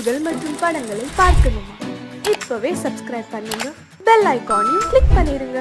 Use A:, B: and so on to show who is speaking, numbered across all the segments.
A: நிகழ்ச்சிகள் மற்றும் படங்களை பார்க்கணுமா? இப்பவே சப்ஸ்கிரைப் பண்ணுங்க, பெல் ஐகானையும் கிளிக் பண்ணிருங்க.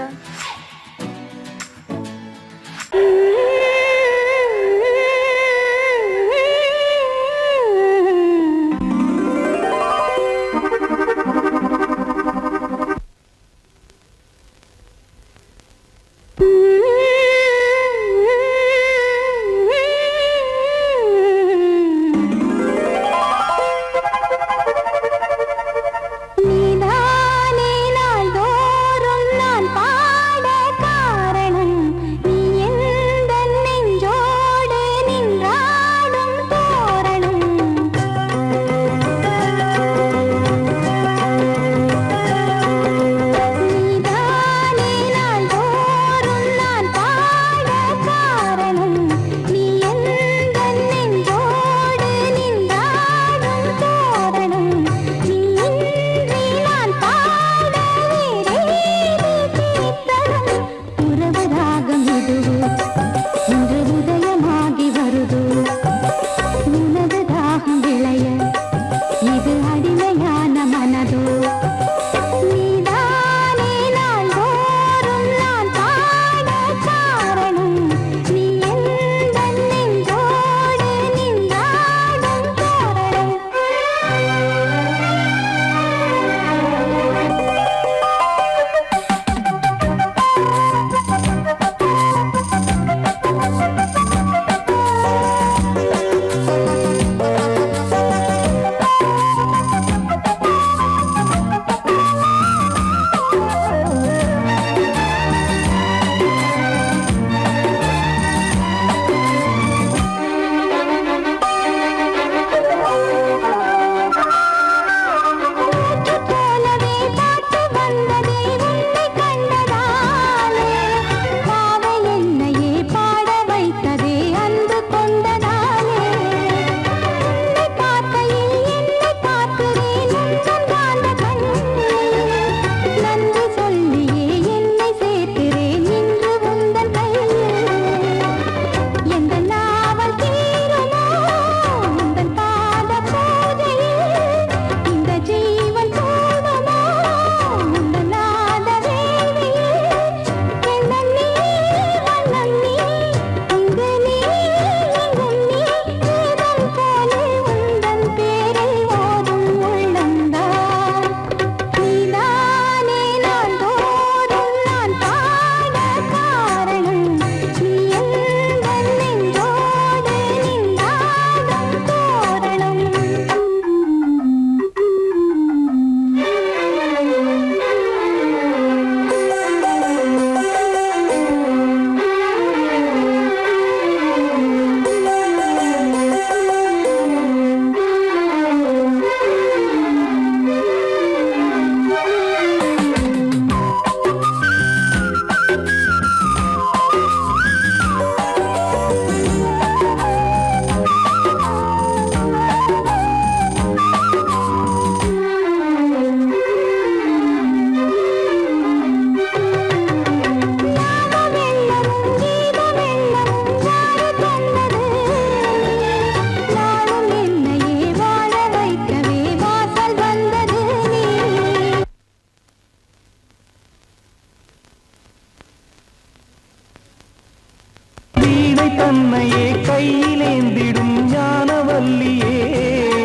B: தன்னையே கையிலேந்திடும் ஞானவல்லியே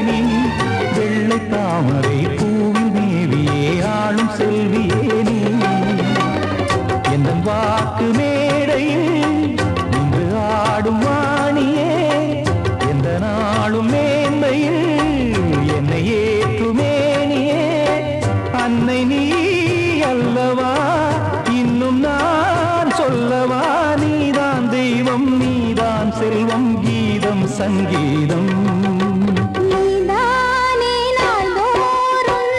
B: நீ, வெள்ளை தாமரை பூவில் மேவியே ஆளும் செல்வியே நீ, எந்த வாக்கு மேடையில் இன்று ஆடும் வாணியே, எந்த நாளும் மேன்மையில் என்னை ஏற்றுமேனியே, அன்னை நீ அல்லவா இன்னும் நான் சொல்லவா, நீதான் தெய்வம் நீதான் செல்வம் கீதம் சங்கீதம்.
C: நீதானே நாள்தோறும்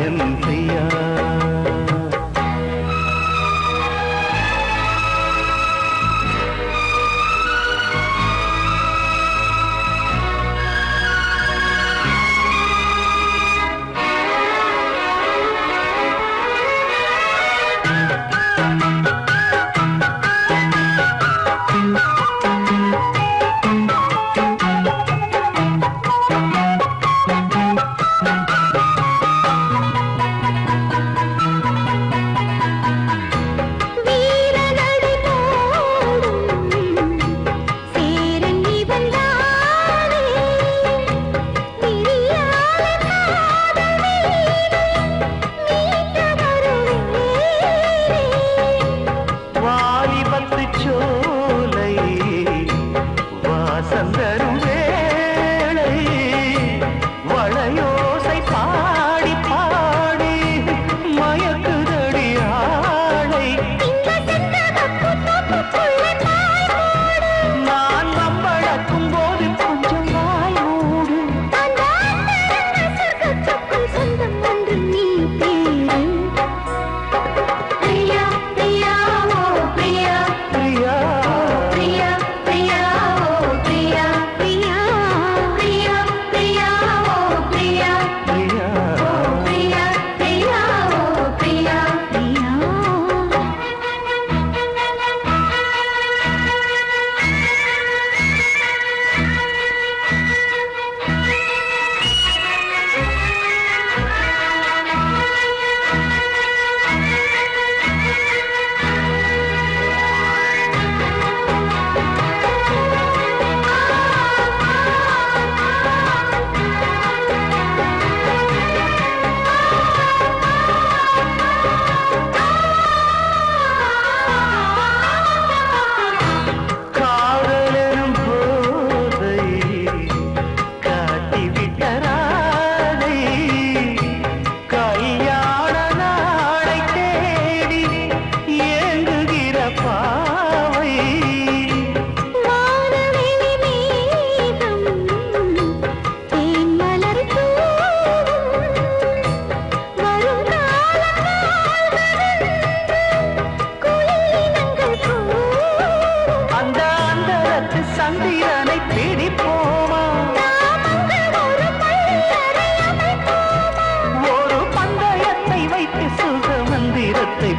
B: என் பிரியா.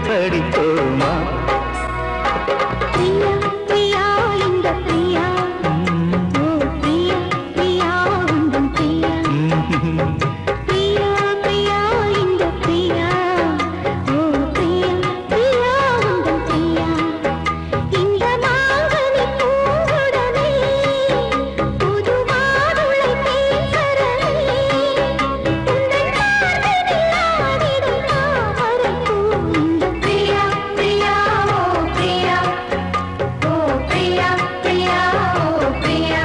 B: படிப்போமா
C: பிரியா பிரியா இந்த பிரியா ஓ பிரியா பிரியா உந்தன் பிரியா பிரியா பிரியா இந்த பிரியா ஓ பிரியா பிரியா உந்தன் பிரியா இந்த மாங்கனி பூங்குடமே புது மாதுளை தேசரமே உந்தன் பார்வையில் ஆடிடும் தாமரைப்பூ இந்த பிரியா பிரியா ஓ பிரியா ஓ பிரியா பிரியா ஓ பிரியா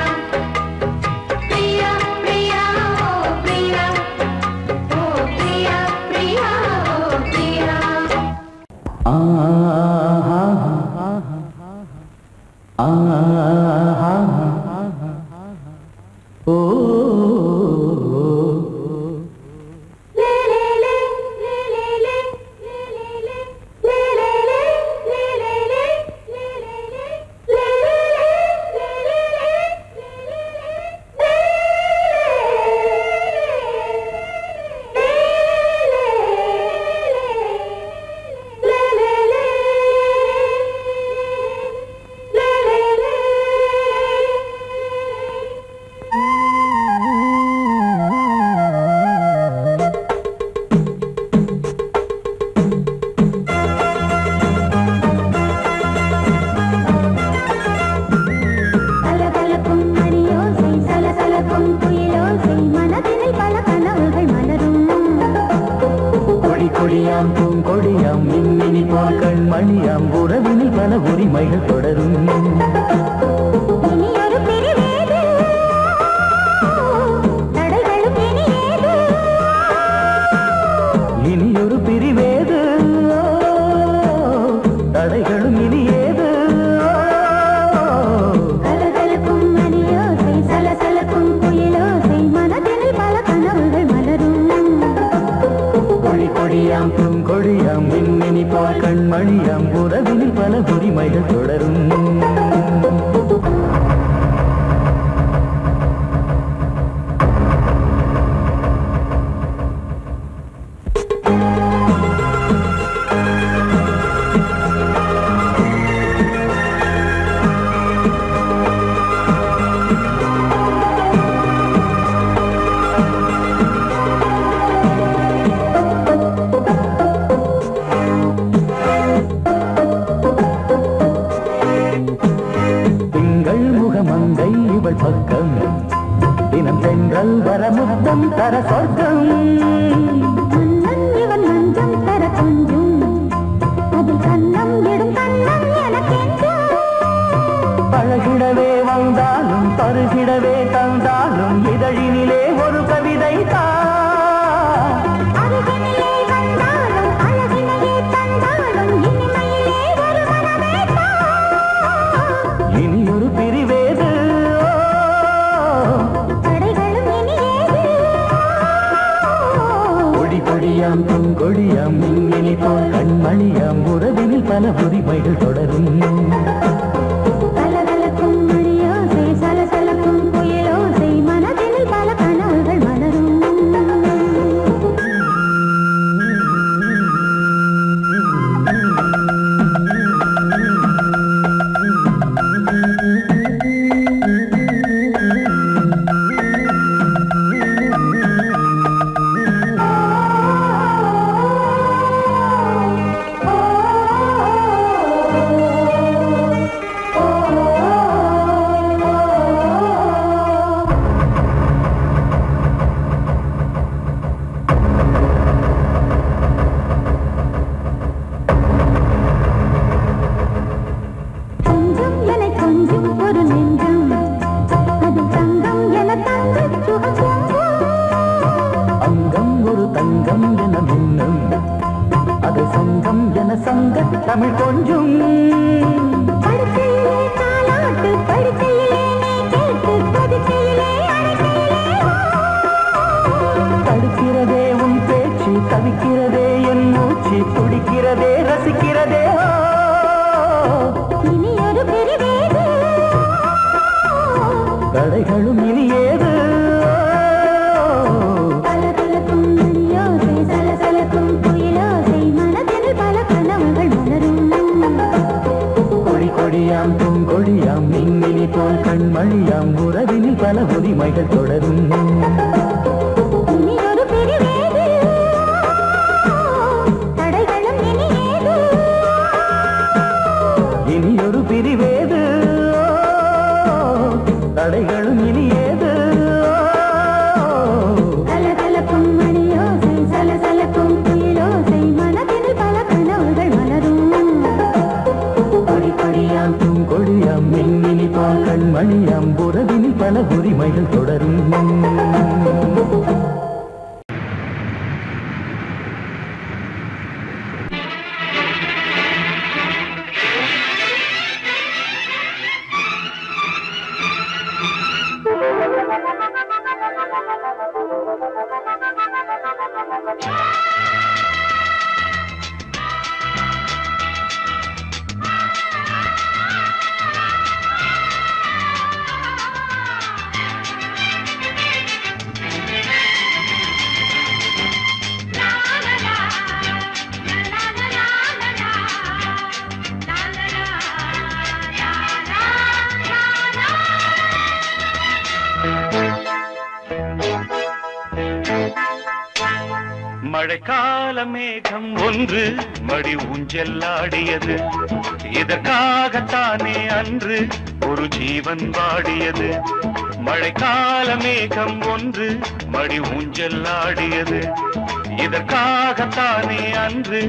C: பிரியா பிரியா ஓ பிரியா ஓ பிரியா பிரியா ஓ பிரியா சலசலக்கும் மணியோசை சலசலக்கும் குயிலோசை மனதினில் பல கனவுகள் மலரும்
B: கொடி கொடியாம் பூங்கொடியாம் மின்மினி போல் கண்மணியாம் உறவினில் பல உரிமைகள் தொடரும்
C: இனி ஒரு பிரிவேது தடைகளும் இனி ஏது
B: இனியொரு பிரிவேது தடைகளும் இனி ஏது
C: சலசலக்கும் மணியோசை சலசலக்கும் குயிலோசை மனதினில் பல கனவுகள் மலரும்
B: கொடி கொடியாம் பூங்கொடியாம் மின்மினி போல் கண்மணியாம் உறவினில் பல உரிமைகள் தொடரும் பக்கம் தினம் சென்றல் வர முத்தம் தர சொர்க்கம்
C: மன்னன் இவன் மஞ்சம் தர கொஞ்சம் அதில் கண்ணம் இடும் கண்ணம் எனக்கென்றும்
B: பழகிடவே வந்தாலும் பருகிடவே தந்தாலும் இதழினிலே ஒரு கவிதை
C: அருகினிலே வந்தாலும் அழகினையே தந்தாலும் இனிமையிலே ஒரு மனமே
B: இனியொரு பிரிவேது கொடியாம் பூங்கொடியாம் மின்மினி போல் கண்மணியாம் உறவினில் பல உரிமைகள் தொடரும்
C: கலகலக்கும் மணியோசை சலசலக்கும் புயலோசை மனதில் பல கனவுகள் மலரும்
B: தமிழ் கொஞ்சம்
C: படுக்கையிலே தாலாட்டு படுக்கையிலே நீ கேட்டு படுக்கையிலே
B: தடுக்கிறதே உன் பேச்சு தவிக்கிறதே என் மூச்சு துடிக்கிறதே ரசிக்கிறதே
C: இனி ஒரு பிரிவேது
B: கடைகளும் இனி ஏது
C: கலகலக்கும் மணியோசை சலசலக்கும் புயலோசை மனதில் பல கனவுகள் மலரும்
B: கொடியாம் பூங்கொடியாம் மின்மினி போல் கண்மணியாம் உறவினில் பல உரிமைகள் தொடரும்
C: இனி ஒரு பிரிவேது தடைகளும் இனி ஏது
B: இனியொரு பிரிவேது தடைகளும் இனி ஏது
C: கலகலக்கும் மணியோசை சலசலக்கும் புயலோசை மனதில் பல கனவுகள் மலரும்
B: கொடியாம் பூங்கொடியாம் மின்மினி போல் கண்மணியாம் உறவினில் பல உரிமைகள் தொடரும்
D: மழைக்கால மேகம் ஒன்று மடி ஊஞ்செல்லாடியது இதற்காகத்தானே அன்று ஒரு ஜீவன் வாடியது மழைக்கால மேகம் ஒன்று மடி ஊஞ்செல்லாடியது இதற்காகத்தானே அன்று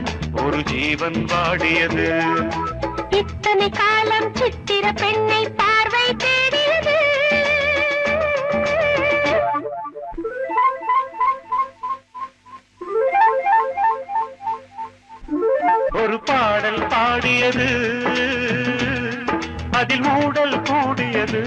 D: ஒரு ஜீவன் வாடியது
C: இத்தனை காலம் சித்திர பெண்ணை பார்வை தேடியது
D: ஒரு பாடல் பாடியது அதில் ஊடல் கூடியது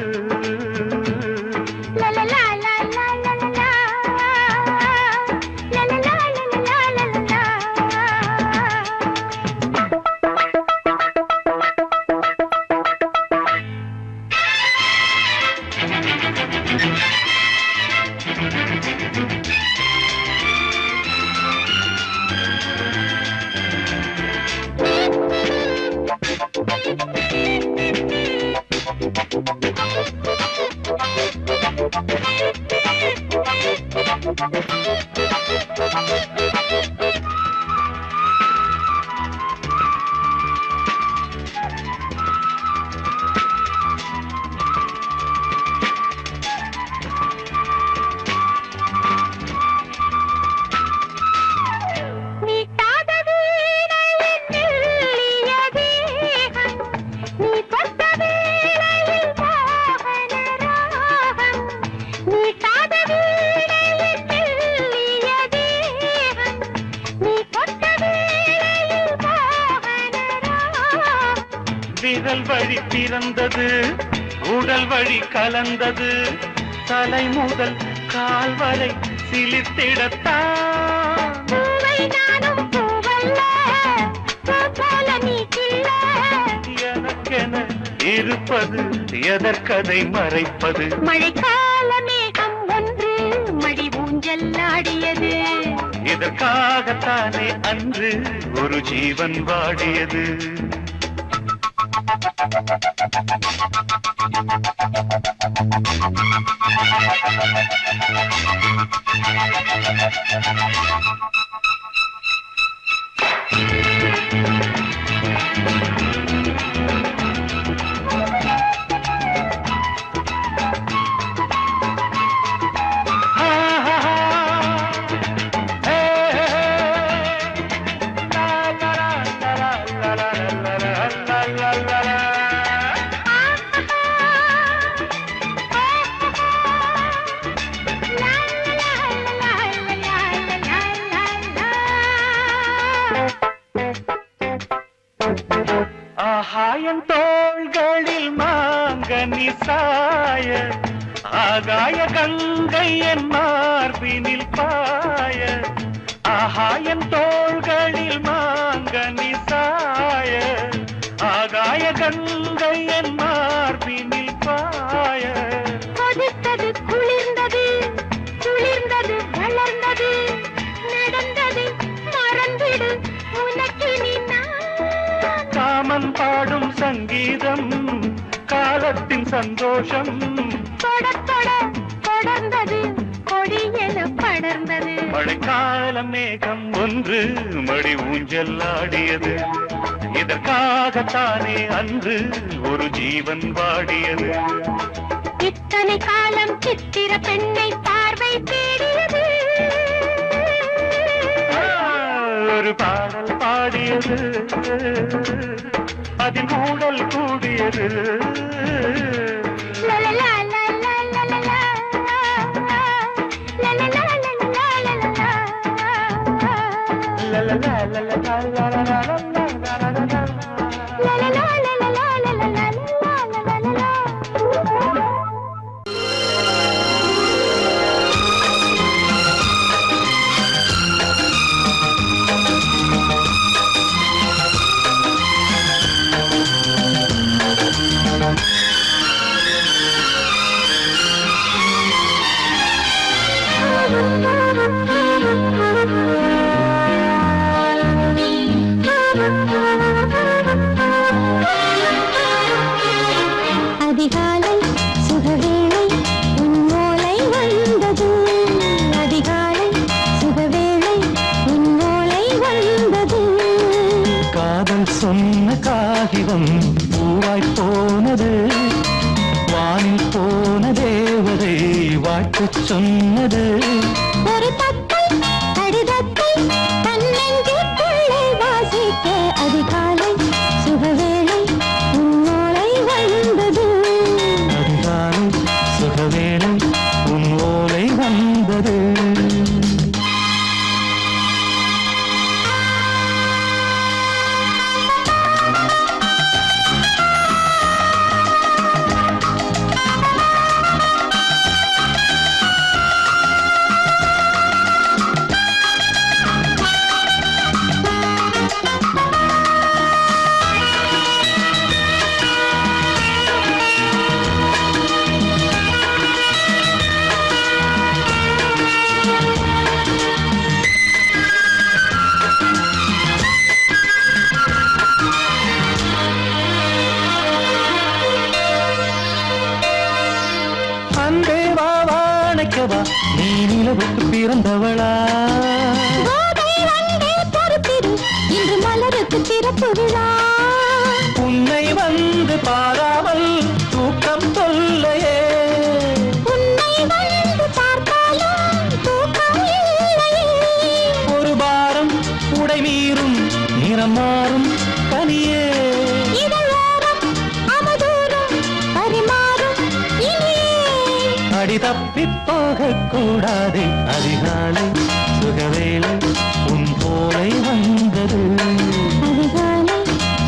D: விரல் வழி பிறந்தது, உடல் வழி கலந்தது, தலை முதல் கால் வரை சிலிர்த்திடத்தான்.
C: பூவை நானும் பூவல்ல, பூ போல நீ கிள்ள.
D: எனக்கென இருப்பது எதற்கதை மறைப்பது?
C: மழைக்கால மேகம் ஒன்று மடி ஊஞ்சல் ஆடியது.
D: இதற்காகத்தானே அன்று ஒரு ஜீவன் வாடியது. ஆகாயன் தோள்களில் மாங்கனி சாய, ஆகாய கங்கை என் மார்பினில் பாய. ஆகாயன் தோள்களில் மாங்கனி சாய, ஆகாய கங்கை என் மார்பினில் பாய.
C: கொதித்தது குளிர்ந்தது, குளிர்ந்தது வளர்ந்தது, நடந்தது மறந்திடு உனக்கு நீ.
D: காமன் பாடும் சங்கீதம் காலத்தின் சந்தோஷம்.
C: தொட தொட தொடர்ந்தது, கொடியென படர்ந்தது.
D: மழைக்கால மேகம் ஒன்று மடி ஊஞ்சல் ஆடியது. இதற்காகத்தானே அன்று ஒரு ஜீவன் வாடியது.
C: இத்தனை காலம் சித்திர பெண்ணை பார்வை தேடியது.
D: ஒரு பாடல் பாடியது, அதில் ஊடல் கூடியது.
C: லலலா லலலா லலலா, லலலா லலலா லலலா, அதிகாலை சுகவேளை உன் ஓலை வந்தது. அதிகாலை சுகவேளை உன் ஓலை வந்தது.
B: காதல் சொன்ன காகிதம் பூவாய் போனது, வானில் போன தேவதை வாழ்த்துச் சொன்னது.
C: ஒரு தத்தை கடிதத்தை தன்னெஞ்சுக்குள்ளே வாசிக்க அதிகாலை சுகவேளை உன் ஓலை வந்தது.
B: அதிகாலை சுகவேளை உன் ஓலை வந்தது. அன்பே வா வாழைக்கவா, நீ நிலவுக்கு பிறந்தவளா?
C: கோதை வந்தே பொறுப்பிரு, இன்று மலருக்கு திறப்பு விழா.
B: உன்னை வந்து பாராமல் தூக்கம் தொல்லையே.
C: உன்னை வந்து பார்த்தாலும் தூக்கம் இல்லையே.
B: ஒரு பாரம் உடை மீறும், நிறம் மாறும் கனியே.
C: இதழோரம் அமுதூரம் பரிமாறும் இனியே.
B: அடி தப்பிப் போகக் கூடாதே. அதிகாலை சுகவேளை உன் போலை வந்தது.
C: அதிகாலை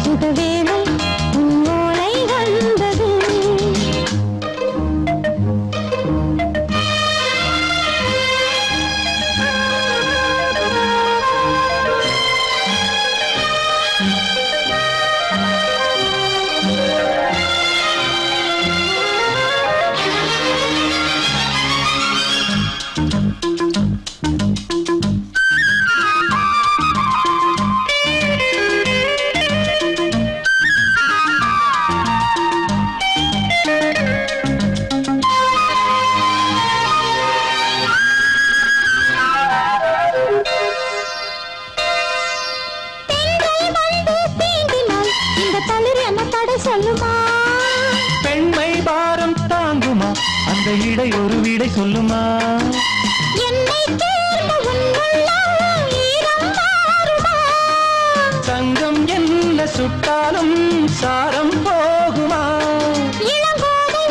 C: சுகவேளை உன் சொல்லுமா
B: பெண்மை பாரம் தாங்குமா அந்த இடை ஒரு விடை சொல்லுமா
C: என்னை தேர்ந்த உன்னுள்ளம் ஈரம் மாறுமா
B: தங்கம் என்ன சுட்டாலும் சாரம் போகுமா
C: இளங்கோதை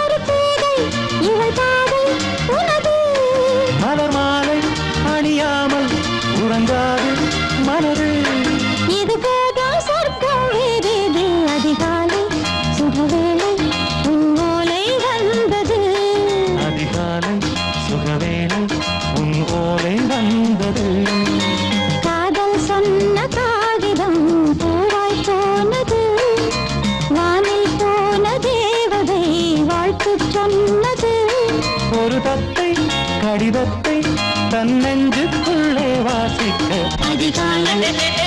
C: ஒரு பேதை இவள் பாதை உனது
B: மலர் மாலை அணியாமல் உறங்காது மனது
C: இது போதும் சொர்க்கம் வேறேது அதிகாலை சுகவேளை உன்னோலை வந்தது
B: அதிகாலை சுகவேளை உன் ஓலை வந்தது
C: காதல் சொன்ன காகிதம் பூவாய் போனது வானில் போன தேவதை வாழ்த்து சொன்னது
B: ஒரு தத்தை கடிதத்தை தன் நெஞ்சுக்குள்ளே வாசிக்க
C: அதிகாலை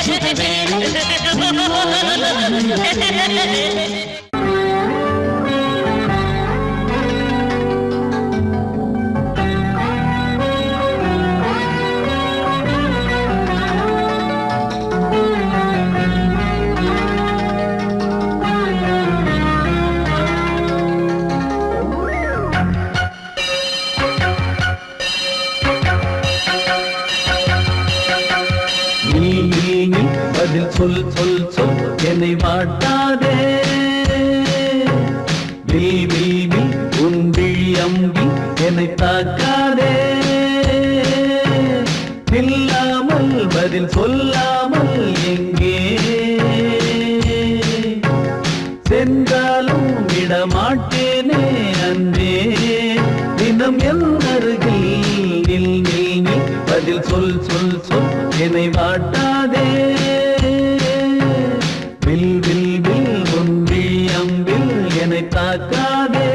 C: சுகவேளை உன்னோலை வந்தது
B: நீ பதில் சொல் சொல் சொல் என்னை வாட்டாதே வில் உன் விழி அம்பி என்னை தாக்காதே இல்லாமல் பதில் சொல்லாமல் எங்கே சென்றாலும் விடமாட்டேனே அன்பே தினம் என் அருகில் நில் நில் நில் பதில் சொல் சொல் சொல் என்னை வாட்டாதே வில் உன் விழி அம்பில் என்னை தாக்காதே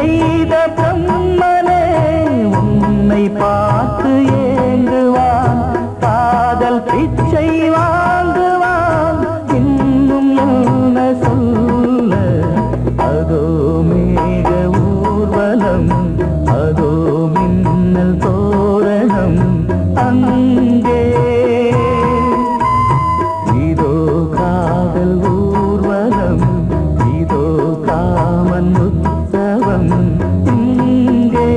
B: செய்த பிரம்மனே உன்னை பார்த்து ஏங்குவான், காதல் பிச்சை வாங்குவான், இன்னும் என்ன சொல்ல? அதோ மேக ஊர்வலம், அதோ மின்னல் தோரணம், அங்கே இதோ காதல் ஊர்வலம், இதோ காமன் உற்சவம், இங்கே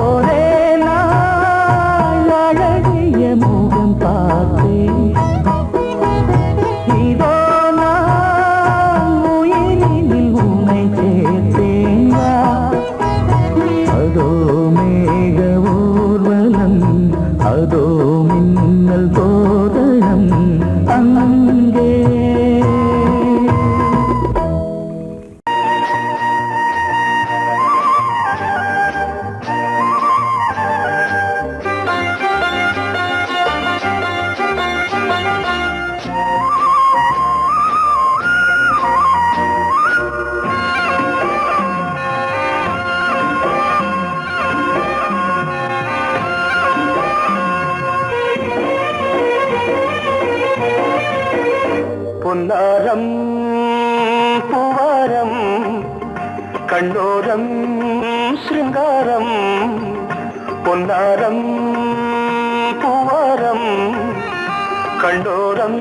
B: ஒரே நாள் அழகிய முகம் பார்த்தேன், இதோ நான் உயிரினில் உன்னை சேர்த்தேன். அதோ மேக ஊர்வலம், அதோ மின்னல் தோரணம், அங்கே பொன்னாரம் பூவாரம் கண்ணோரம் சிருங்காரம், பொன்னாரம் பூவாரம் கண்ணோரம்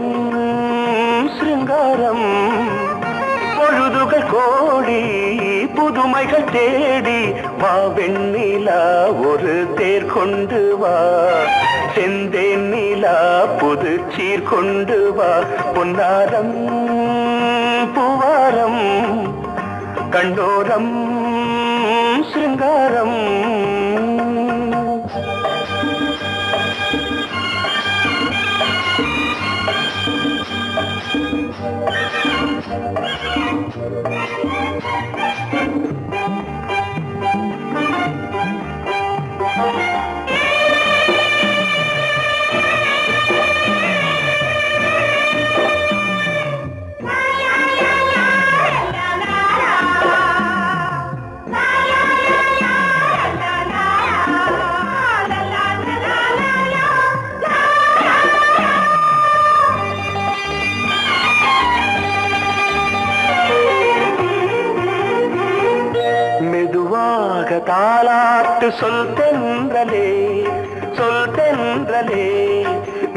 B: சிருங்காரம், பொழுதுகள் கோடி புதுமைகள் தேடி வா வெண்ணிலா ஒரு தேர் கொண்டு வா, செந்தேன் நிலா புது சீர் கொண்டு வா, பொன்னாரம் பூவாரம் கண்டோரம் சிருங்காரம். தாலாட்டு சொல் தென்றலே, சொல் தென்றலே,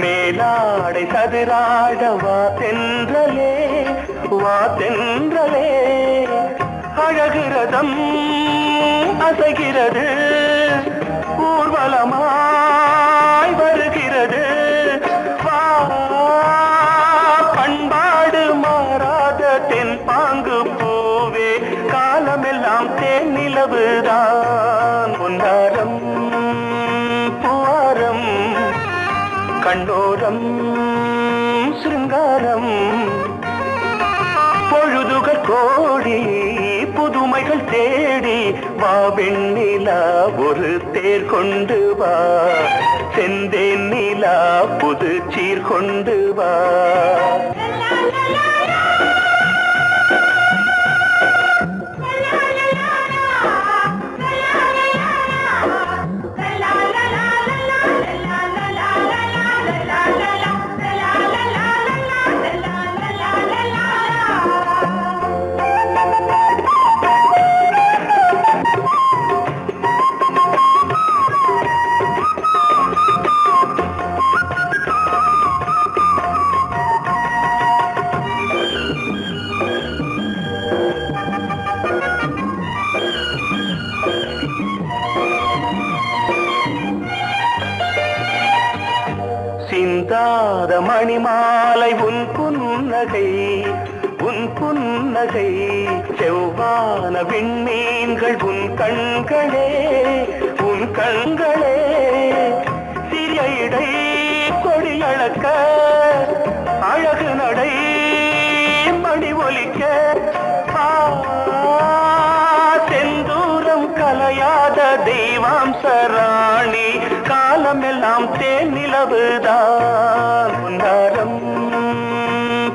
B: மேலாடை சதுராட வா தென்றலே, வா தென்றலே, அழகிறதம் அசைகிறது, ஊர்வலமாய் வருகிறது, வா பண்பாடு மாறாத தென் பாங்கு பூவே, காலமெல்லாம் தேன் நிலவுதான், பொன்னாரம் பூவாரம் கண்ணோரம் சிருங்காரம், பொழுதுகள் கோடி புதுமைகள் தேடி வா வெண்ணிலா ஒரு தேர் கொண்டு வா, செந்தேன் நிலா புது சீர் கொண்டு வா. சிந்தாத மணிமாலை உன் புன்னகை, உன் புன்னகை, செவ்வான விண்மீன்கள் உன் கண்களே, உன் கண்களே, சிறிய இடை கொடியளக்க அழகு நடை மணி ஒலிக்க, செந்தூரம் கலையாத தெய்வாம்சராணி, காலமெல்லாம் தேன் நிலவுதான், பொன்னாரம்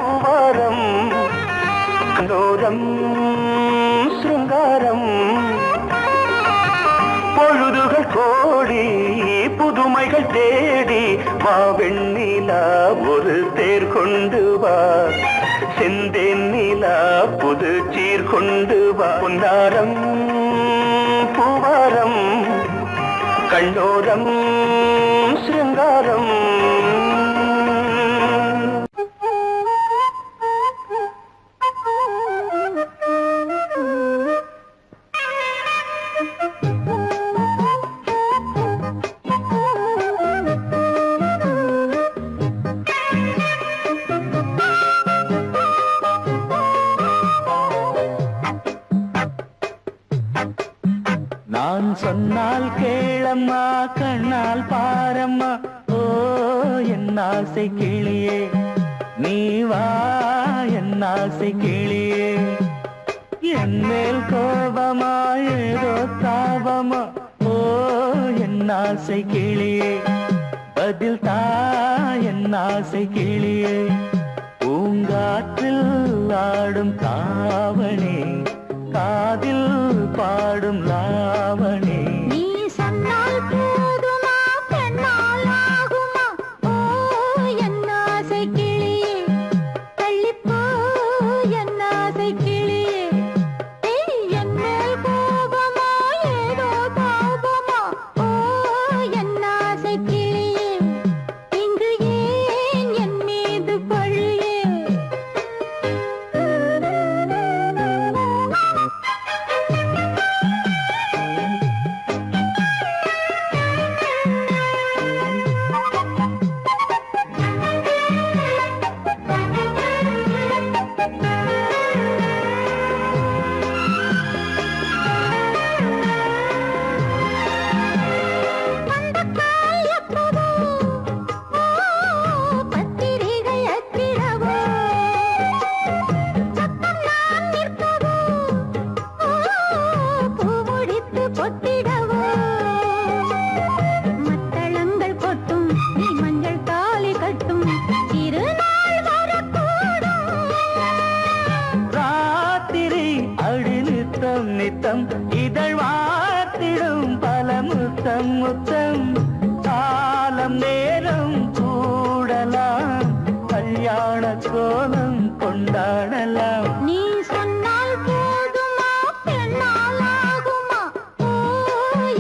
B: பூவாரம் கண்டோரம் தேடி வா வெண்ணிலா ஒரு தேர் கொண்டு வா செந்தேன் நிலா புது சீர் கொண்டு வா பொன்னாரம் பூவாரம் கண்ணோரம் சிருங்காரம் நான் சொன்னால் கேளம்மா கண்ணால் பாரம்மா ஓ என் ஆசை கிளியே நீ வா என் ஆசை கிளியே என் மேல் கோபமா ஏதோ தாபமா ஓ என் ஆசை கிளியே பதில் தா என் ஆசை கிளியே பூங்காற்றில் ஆடும் தாவணி காதில் பாடும் லாவணி
C: நீ சொன்னால் போதுமா பெண்ணால் ஆகுமா ஓ என் ஆசை கிளியே தள்ளிப்போ என் ஆசை கிளியே என் மேல் கோபமா ஏதோ தாபமா ஓ என் ஆசை கிளியே இங்கு ஏன் என் மீது பழியே
B: நித்தம் இதழ் வாத்திடும் பல முத்தம் முத்தம் காலம் நேரம் கூடலாம் கல்யாண கோலம் கொண்டாடலாம்
C: நீ சொன்னால் போதுமா பெண்ணால் ஆகுமா ஓ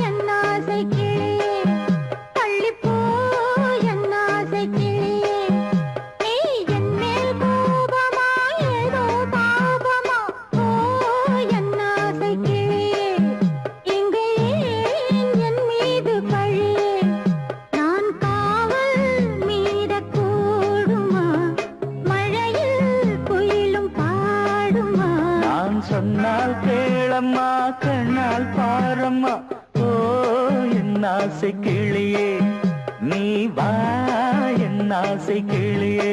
C: என் ஆசை கிளியே தள்ளிப்போ என் ஆசை கிளியே நீ என் மேல் கோபமா ஏதோ தாபமா ஓ என் ஆசை கிளியே இங்கே ஏன் என் மீது பழியே நான் காவல் மீறக்கூடுமா மழையில் குயிலும் பாடுமா
B: நான் சொன்னால் கேளம்மா கண்ணால் பாரம்மா ஓ என் ஆசை கிளியே நீ வா என் ஆசை கிளியே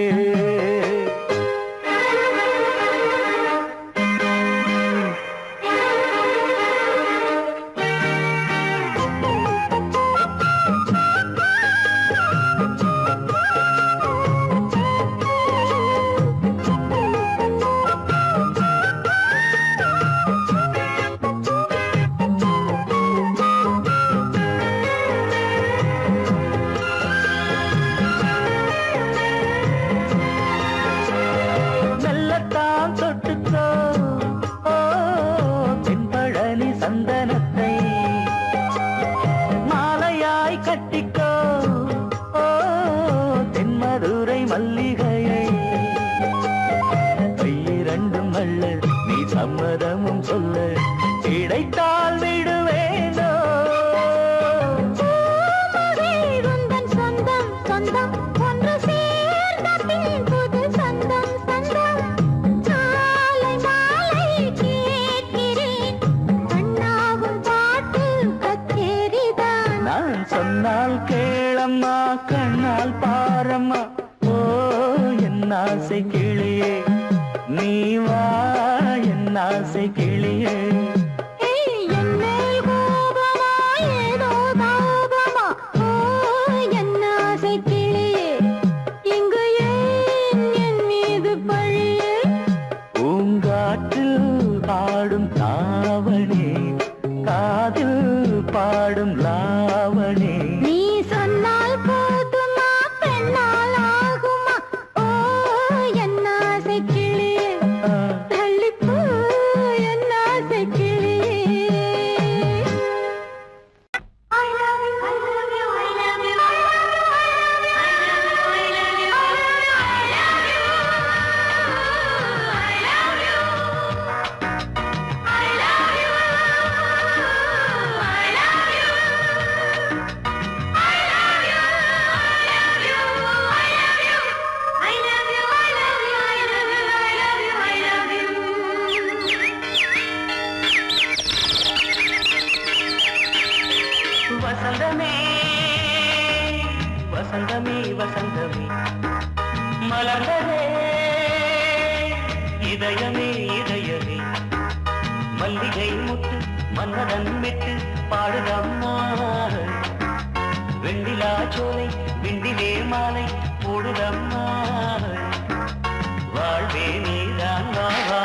B: மெல்லத்தான் தொட்டுக்கோ ஓ தென்பழனி சந்தனத்தை மாலையாய் கட்டிக்கோ ஓ தென்மதுரை மல்லிகையை கையிரண்டும் அல்ல நீ சம்மதமும் சொல்ல கிடைத்தால் விடுவேனோ
C: உந்தன் சொந்தம் சொந்தம் ஒன்று சேர்ந்த பின் புது சொந்தம் சொந்தம் மாலை மாலை கேட்கிறேன் கண்ணாவும் பாட்டு கச்சேரிதான்
B: நான் சொன்னால் கேளம்மா கண்ணால் பாரம்மா ஓ என் ஆசை கிளியே நீ வா என் ஆசை கிளியே
C: என் மேல் கோபமா ஏதோ தாபமா ஓ என் ஆசை கிளியே இங்கு ஏன் என் மீது பழியே
B: பூங்காற்றில் பாடும் தாவணி காதில் பாடும் லாவணி
C: நீ சொன்னால்
B: வசந்தமே வசந்தமே வசந்தமே மலர்ந்ததே இதயமே இதயமே மல்லிகை முட்டு மன்னதன் விட்டு பாடுதம்மா வெண்ணிலா சோலை விண்டிலே மாலை போடுதம்மா வாழ்வே நீதான் வா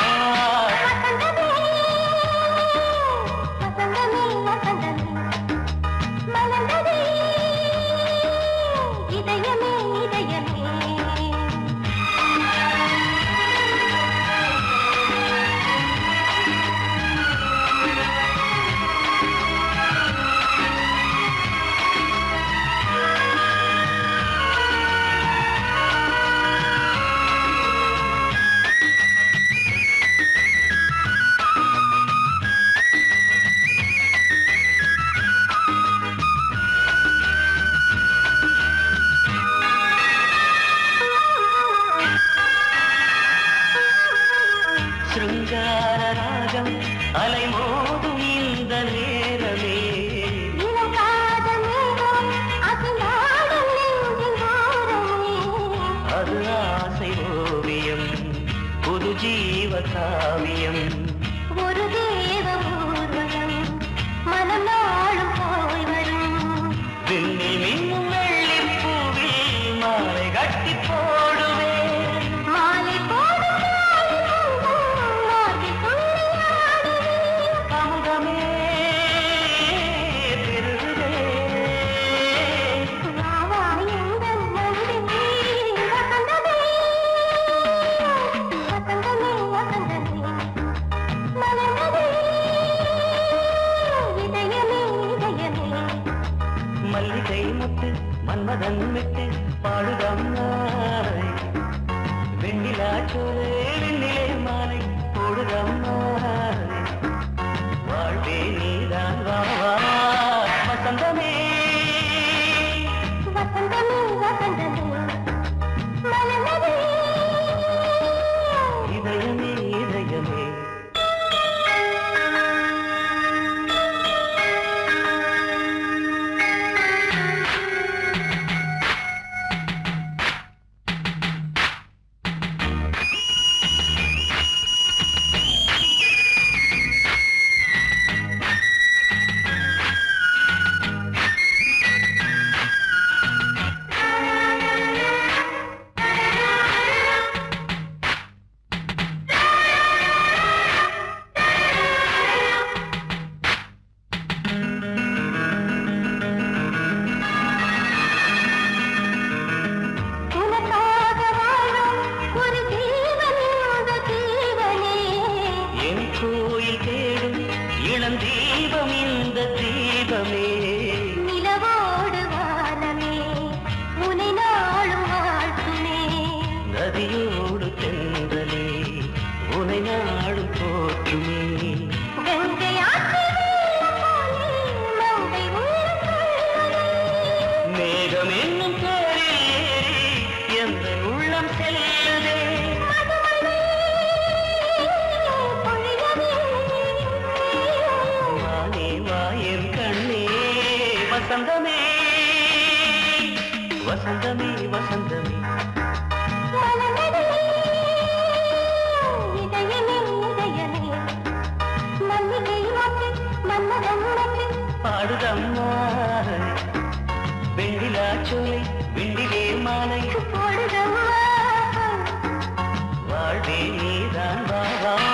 B: அலை மோதும் இந்த நேரமே அது ஆசை ஓவியம் புது ஜீவ காவியம்
C: ஒரு தேவ ஊர்வலம் மனம் நாளும் போய் வரும்
B: விண்ணில் மின்னும் வெள்ளி பூவில் மாலை கட்டி போடுவேன்
C: மாலை போடும்
B: அமுதமே பெருகுதே மல்லிகை முட்டு மன்மதன் விட்டு பாடுதம்மாய் வெண்ணிலா சோலை வெண்ணிலே மாலை போடுதம்மாய் வாழ்வே நீதான் வா வசந்தமே
C: வசந்தமே வசந்தமே மலர்ந்ததே
B: இதயமே இதயமே தீபம் இந்த தீபமே
C: நிலவோடு வானமே உனை நாளும் வாழ்த்துமே
B: நதியோடு தென்றலே உனை நாடு போற்றுமே
C: கங்கை
B: மேகம் என்னும் பேரில் எந்த உள்ளம் செல்லுதே வாயன் கண்ணே வசந்தமே வசந்தமே வசந்தமே
C: இதயமே இதயமே மல்லிகை மட்டு மன்மதன் மட்டு
B: பாடுதம்மா வெண்ணிலா சோலை விண்டிலே மாலை
C: போடுதம்மா
B: வாழ்வே நீதான் வா